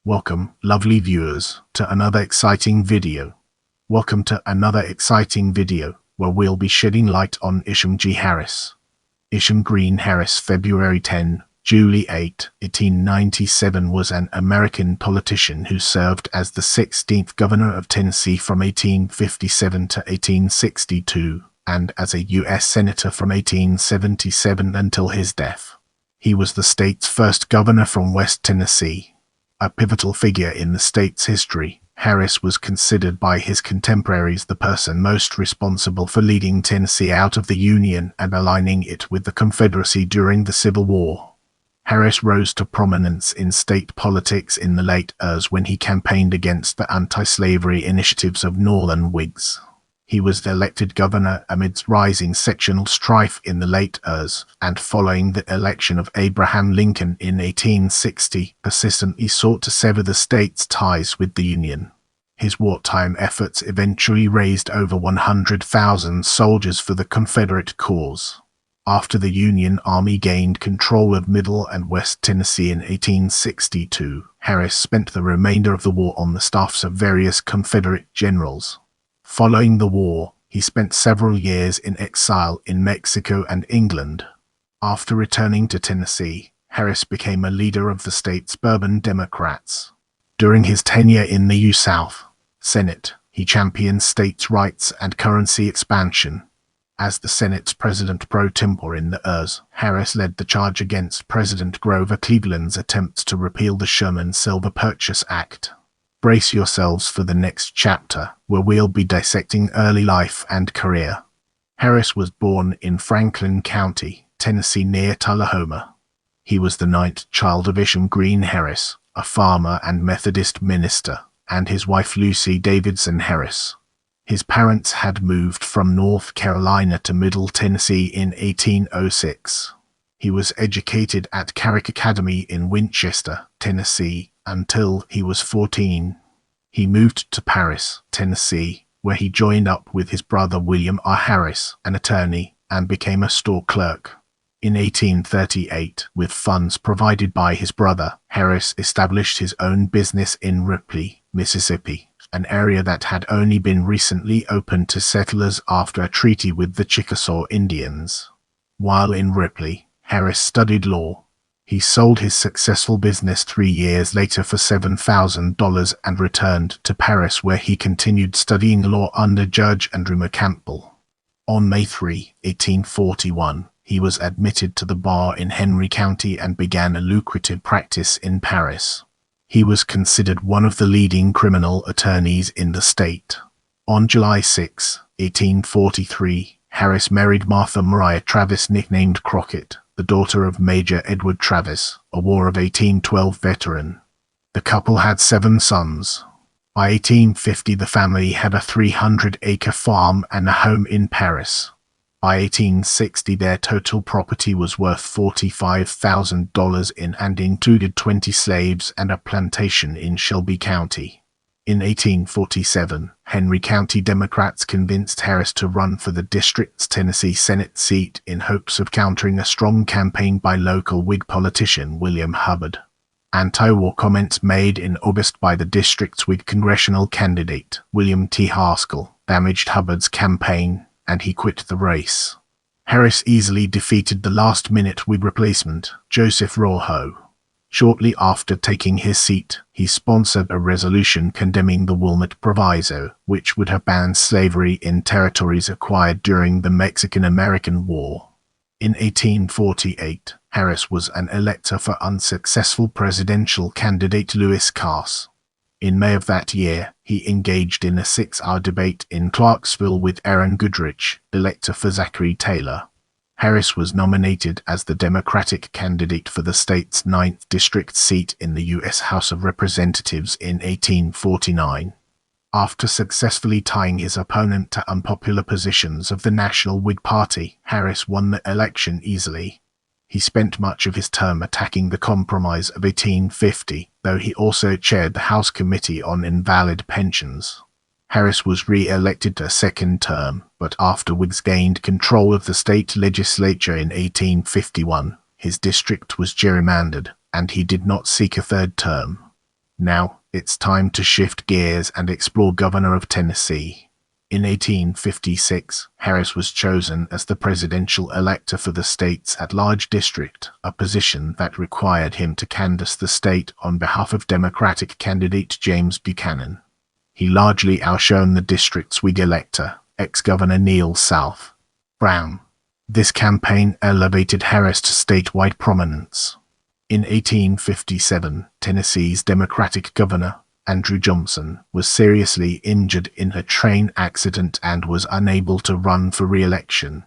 Welcome, lovely viewers, to another exciting video. Welcome to another exciting video, where we'll be shedding light on Isham G. Harris. Isham Green Harris, February 10, July 8, 1897, was an American politician who served as the 16th governor of Tennessee from 1857 to 1862, and as a U.S. senator from 1877 until his death. He was the state's first governor from West Tennessee. A pivotal figure in the state's history, Harris was considered by his contemporaries the person most responsible for leading Tennessee out of the Union and aligning it with the Confederacy during the Civil War. Harris rose to prominence in state politics in the late years when he campaigned against the anti-slavery initiatives of Northern Whigs. He was elected governor amidst rising sectional strife in the late years, and following the election of Abraham Lincoln in 1860, persistently sought to sever the state's ties with the Union. His wartime efforts eventually raised over 100,000 soldiers for the Confederate cause. After the Union Army gained control of Middle and West Tennessee in 1862, Harris spent the remainder of the war on the staffs of various Confederate generals. Following the war, he spent several years in exile in Mexico and England. After returning to Tennessee, Harris became a leader of the state's bourbon Democrats. During his tenure in the U.S. South Senate, he championed states' rights and currency expansion. As the Senate's president pro tempore in the years, Harris led the charge against President Grover Cleveland's attempts to repeal the Sherman-Silver Purchase Act. Brace yourselves for the next chapter, where we'll be dissecting early life and career. Harris was born in Franklin County, Tennessee near Tullahoma. He was the ninth child of Isham Green Harris, a farmer and Methodist minister, and his wife Lucy Davidson Harris. His parents had moved from North Carolina to Middle Tennessee in 1806. He was educated at Carrick Academy in Winchester, Tennessee, until he was 14. He moved to Paris, Tennessee, where he joined up with his brother William R. Harris, an attorney, and became a store clerk. In 1838, with funds provided by his brother, Harris established his own business in Ripley, Mississippi, an area that had only been recently opened to settlers after a treaty with the Chickasaw Indians. While in Ripley, Harris studied law. He sold his successful business 3 years later for $7,000 and returned to Paris, where he continued studying law under Judge Andrew Campbell. On May 3, 1841, he was admitted to the bar in Henry County and began a lucrative practice in Paris. He was considered one of the leading criminal attorneys in the state. On July 6, 1843, Harris married Martha Maria Travis, nicknamed Crockett, the daughter of Major Edward Travis, a War of 1812 veteran. The couple had 7 sons. By 1850, the family had a 300-acre farm and a home in Paris. By 1860, their total property was worth $45,000 and included 20 slaves and a plantation in Shelby County. In 1847, Henry County Democrats convinced Harris to run for the district's Tennessee Senate seat in hopes of countering a strong campaign by local Whig politician William Hubbard. Anti-war comments made in August by the district's Whig congressional candidate, William T. Haskell, damaged Hubbard's campaign, and he quit the race. Harris easily defeated the last-minute Whig replacement, Joseph Rojo. Shortly after taking his seat, he sponsored a resolution condemning the Wilmot Proviso, which would have banned slavery in territories acquired during the Mexican-American War. In 1848, Harris was an elector for unsuccessful presidential candidate Lewis Cass. In May of that year, he engaged in a 6-hour debate in Clarksville with Aaron Goodrich, elector for Zachary Taylor. Harris was nominated as the Democratic candidate for the state's 9th district seat in the U.S. House of Representatives in 1849. After successfully tying his opponent to unpopular positions of the National Whig Party, Harris won the election easily. He spent much of his term attacking the Compromise of 1850, though he also chaired the House Committee on Invalid Pensions. Harris was re-elected a second term, but after Whigs gained control of the state legislature in 1851, his district was gerrymandered, and he did not seek a third term. Now, it's time to shift gears and explore Governor of Tennessee. In 1856, Harris was chosen as the presidential elector for the state's at-large district, a position that required him to canvass the state on behalf of Democratic candidate James Buchanan. He largely outshone the district's Whig elector, ex-Governor Neal South Brown. This campaign elevated Harris to statewide prominence. In 1857, Tennessee's Democratic governor, Andrew Johnson, was seriously injured in a train accident and was unable to run for re-election.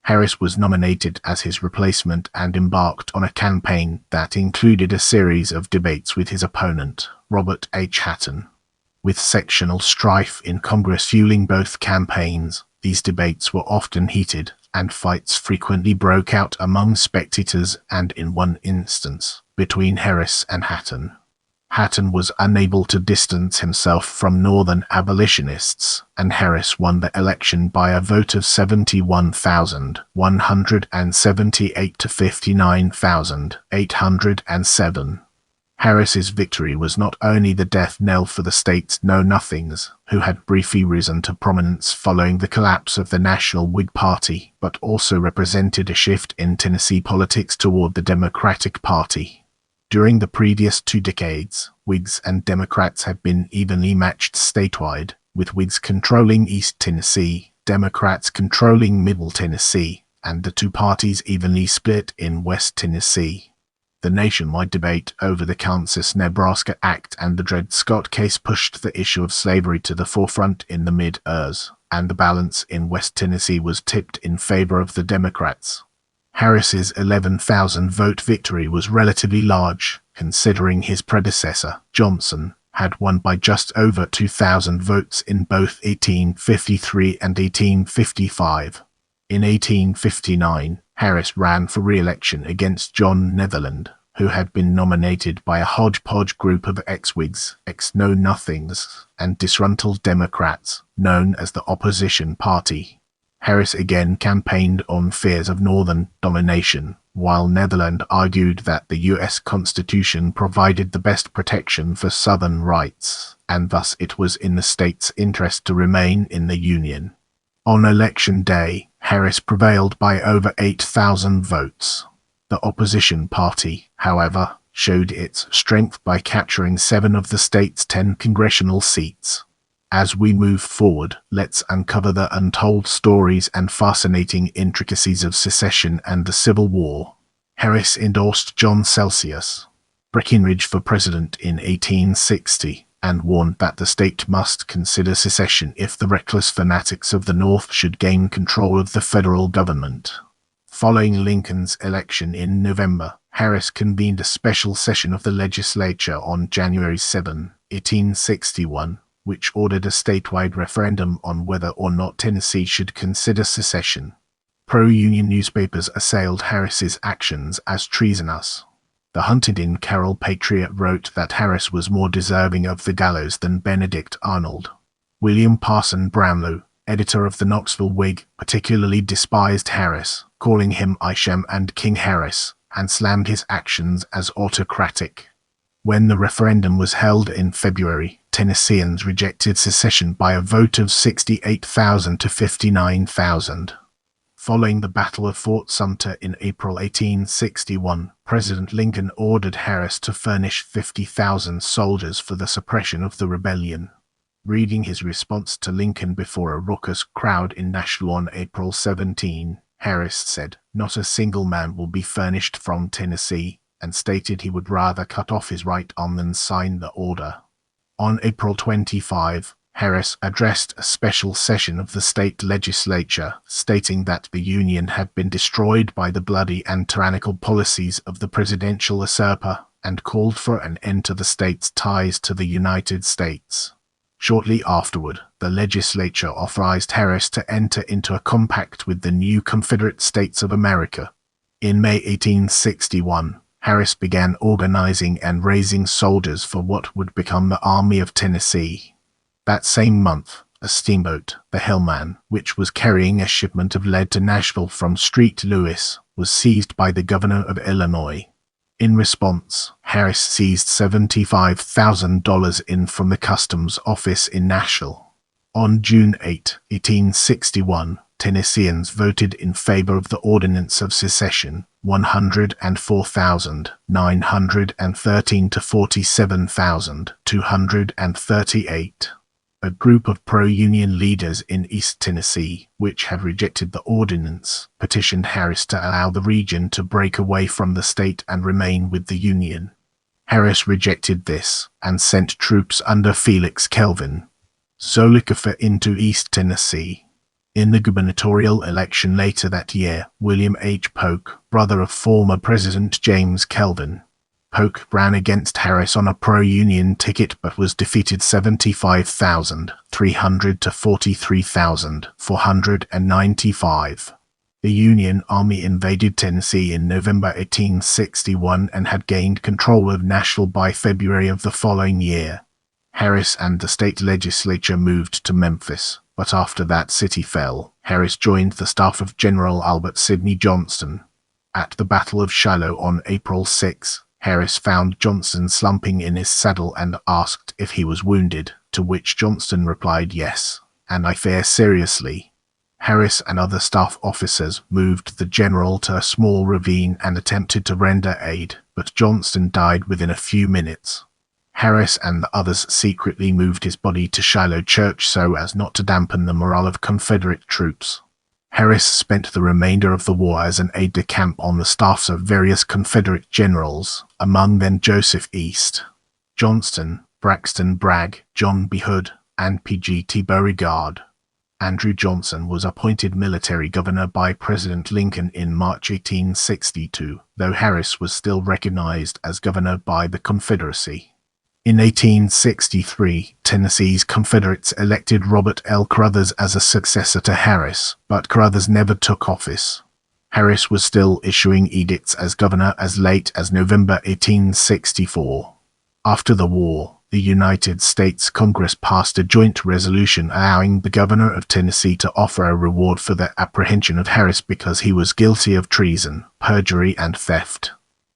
Harris was nominated as his replacement and embarked on a campaign that included a series of debates with his opponent, Robert H. Hatton. With sectional strife in Congress fueling both campaigns, these debates were often heated, and fights frequently broke out among spectators and, in one instance, between Harris and Hatton. Hatton was unable to distance himself from Northern abolitionists, and Harris won the election by a vote of 71,178 to 59,807. Harris's victory was not only the death knell for the state's Know-Nothings, who had briefly risen to prominence following the collapse of the National Whig Party, but also represented a shift in Tennessee politics toward the Democratic Party. During the previous 2 decades, Whigs and Democrats had been evenly matched statewide, with Whigs controlling East Tennessee, Democrats controlling Middle Tennessee, and the 2 parties evenly split in West Tennessee. The nationwide debate over the Kansas-Nebraska Act and the Dred Scott case pushed the issue of slavery to the forefront in the mid-years, and the balance in West Tennessee was tipped in favor of the Democrats. Harris's 11,000-vote victory was relatively large, considering his predecessor, Johnson, had won by just over 2,000 votes in both 1853 and 1855. In 1859, Harris ran for re-election against John Netherland, who had been nominated by a hodgepodge group of ex-Whigs, ex-Know-Nothings, and disgruntled Democrats, known as the Opposition Party. Harris again campaigned on fears of Northern domination, while Netherland argued that the U.S. Constitution provided the best protection for Southern rights, and thus it was in the state's interest to remain in the Union. On Election Day, Harris prevailed by over 8,000 votes. The opposition party, however, showed its strength by capturing 7 of the state's 10 congressional seats. As we move forward, let's uncover the untold stories and fascinating intricacies of secession and the Civil War. Harris endorsed John Celsius, Breckinridge for president in 1860, and warned that the state must consider secession if the reckless fanatics of the North should gain control of the federal government. Following Lincoln's election in November, Harris convened a special session of the legislature on January 7, 1861, which ordered a statewide referendum on whether or not Tennessee should consider secession. Pro-Union newspapers assailed Harris's actions as treasonous. The Huntington Carroll-Patriot wrote that Harris was more deserving of the gallows than Benedict Arnold. William Parson Brownlow, editor of the Knoxville Whig, particularly despised Harris, calling him Isham and King Harris, and slammed his actions as autocratic. When the referendum was held in February, Tennesseans rejected secession by a vote of 68,000 to 59,000. Following the Battle of Fort Sumter in April 1861, President Lincoln ordered Harris to furnish 50,000 soldiers for the suppression of the rebellion. Reading his response to Lincoln before a raucous crowd in Nashville on April 17, Harris said, "Not a single man will be furnished from Tennessee," and stated he would rather cut off his right arm than sign the order. On April 25, Harris addressed a special session of the state legislature, stating that the Union had been destroyed by the bloody and tyrannical policies of the presidential usurper, and called for an end to the state's ties to the United States. Shortly afterward, the legislature authorized Harris to enter into a compact with the new Confederate States of America. In May 1861, Harris began organizing and raising soldiers for what would become the Army of Tennessee. That same month, a steamboat, the Hellman, which was carrying a shipment of lead to Nashville from St. Louis, was seized by the governor of Illinois. In response, Harris seized $75,000 in from the customs office in Nashville. On June 8, 1861, Tennesseans voted in favor of the Ordinance of Secession, 104,913 to 47,238. A group of pro-Union leaders in East Tennessee, which had rejected the ordinance, petitioned Harris to allow the region to break away from the state and remain with the Union. Harris rejected this, and sent troops under Felix Kelvin, Zollicoffer, into East Tennessee. In the gubernatorial election later that year, William H. Polk, brother of former President James Kelvin, Polk ran against Harris on a pro-Union ticket but was defeated 75,300 to 43,495. The Union Army invaded Tennessee in November 1861 and had gained control of Nashville by February of the following year. Harris and the state legislature moved to Memphis, but after that city fell, Harris joined the staff of General Albert Sidney Johnston. At the Battle of Shiloh on April 6, Harris found Johnston slumping in his saddle and asked if he was wounded, to which Johnston replied, "Yes, and I fare seriously." Harris and other staff officers moved the general to a small ravine and attempted to render aid, but Johnston died within a few minutes. Harris and the others secretly moved his body to Shiloh Church so as not to dampen the morale of Confederate troops. Harris spent the remainder of the war as an aide-de-camp on the staffs of various Confederate generals, among them Joseph East, Johnston, Braxton Bragg, John B. Hood, and P.G.T. Beauregard. Andrew Johnson was appointed military governor by President Lincoln in March 1862, though Harris was still recognized as governor by the Confederacy. In 1863, Tennessee's Confederates elected Robert L. Caruthers as a successor to Harris, but Caruthers never took office. Harris was still issuing edicts as governor as late as November 1864. After the war, the United States Congress passed a joint resolution allowing the governor of Tennessee to offer a reward for the apprehension of Harris because he was guilty of treason, perjury, and theft.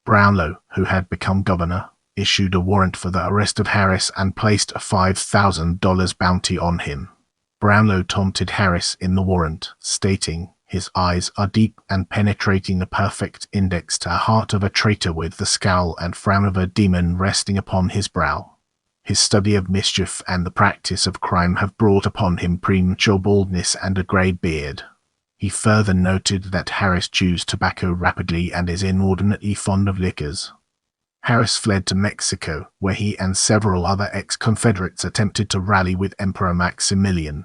Brownlow, who had become governor, issued a warrant for the arrest of Harris and placed a $5,000 bounty on him. Brownlow taunted Harris in the warrant, stating, "His eyes are deep and penetrating, the perfect index to a heart of a traitor, with the scowl and frown of a demon resting upon his brow. His study of mischief and the practice of crime have brought upon him premature baldness and a grey beard." He further noted that Harris chews tobacco rapidly and is inordinately fond of liquors. Harris fled to Mexico, where he and several other ex-Confederates attempted to rally with Emperor Maximilian.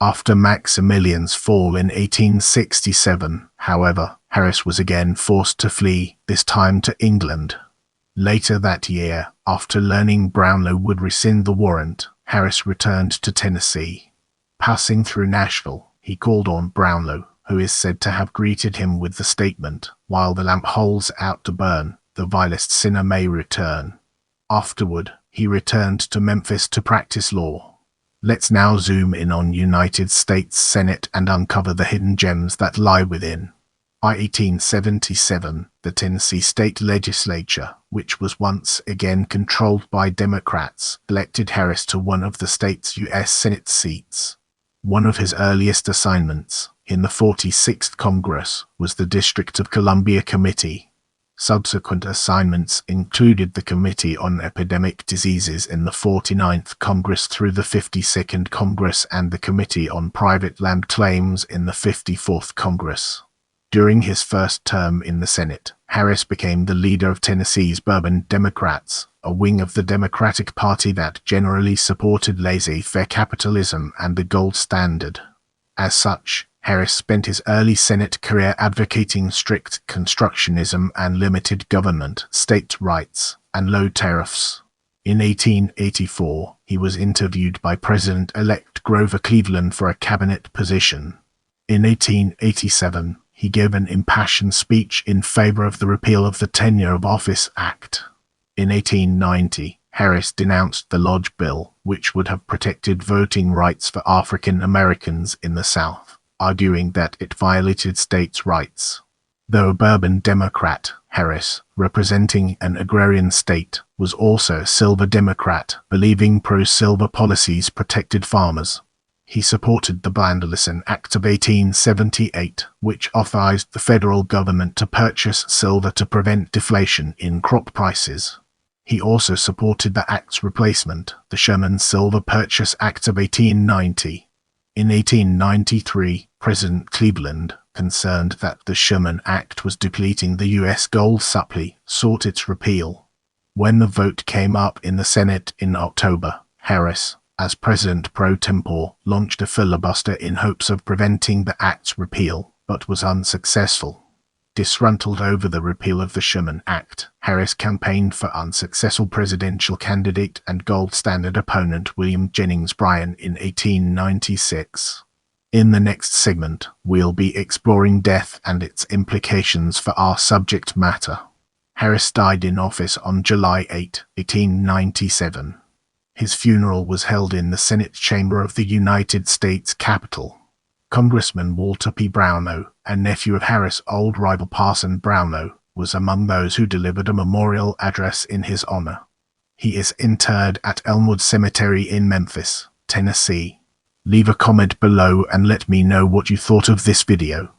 After Maximilian's fall in 1867, however, Harris was again forced to flee, this time to England. Later that year, after learning Brownlow would rescind the warrant, Harris returned to Tennessee. Passing through Nashville, he called on Brownlow, who is said to have greeted him with the statement, "While the lamp holds out to burn, the vilest sinner may return." Afterward, he returned to Memphis to practice law. Let's now zoom in on United States Senate and uncover the hidden gems that lie within. By 1877, the Tennessee state legislature, which was once again controlled by Democrats, elected Harris to one of the state's U.S. Senate seats. One of his earliest assignments, in the 46th Congress, was the District of Columbia Committee. Subsequent assignments included the Committee on Epidemic Diseases in the 49th Congress through the 52nd Congress and the Committee on Private Land Claims in the 54th Congress. During his first term in the Senate, Harris became the leader of Tennessee's Bourbon Democrats, a wing of the Democratic Party that generally supported laissez-faire capitalism and the gold standard. As such, Harris spent his early Senate career advocating strict constructionism and limited government, state rights, and low tariffs. In 1884, he was interviewed by President-elect Grover Cleveland for a cabinet position. In 1887, he gave an impassioned speech in favor of the repeal of the Tenure of Office Act. In 1890, Harris denounced the Lodge Bill, which would have protected voting rights for African Americans in the South, arguing that it violated states' rights. Though a Bourbon Democrat, Harris, representing an agrarian state, was also a Silver Democrat, believing pro-silver policies protected farmers. He supported the Blandolison Act of 1878, which authorized the federal government to purchase silver to prevent deflation in crop prices. He also supported the Act's replacement, the Sherman Silver Purchase Act of 1890. In 1893, President Cleveland, concerned that the Sherman Act was depleting the U.S. gold supply, sought its repeal. When the vote came up in the Senate in October, Harris, as president pro tempore, launched a filibuster in hopes of preventing the Act's repeal, but was unsuccessful. Disgruntled over the repeal of the Sherman Act, Harris campaigned for unsuccessful presidential candidate and gold standard opponent William Jennings Bryan in 1896. In the next segment, we'll be exploring death and its implications for our subject matter. Harris died in office on July 8, 1897. His funeral was held in the Senate chamber of the United States Capitol. Congressman Walter P. Brownlow, a nephew of Harris' old rival Parson Brownlow, was among those who delivered a memorial address in his honor. He is interred at Elmwood Cemetery in Memphis, Tennessee. Leave a comment below and let me know what you thought of this video.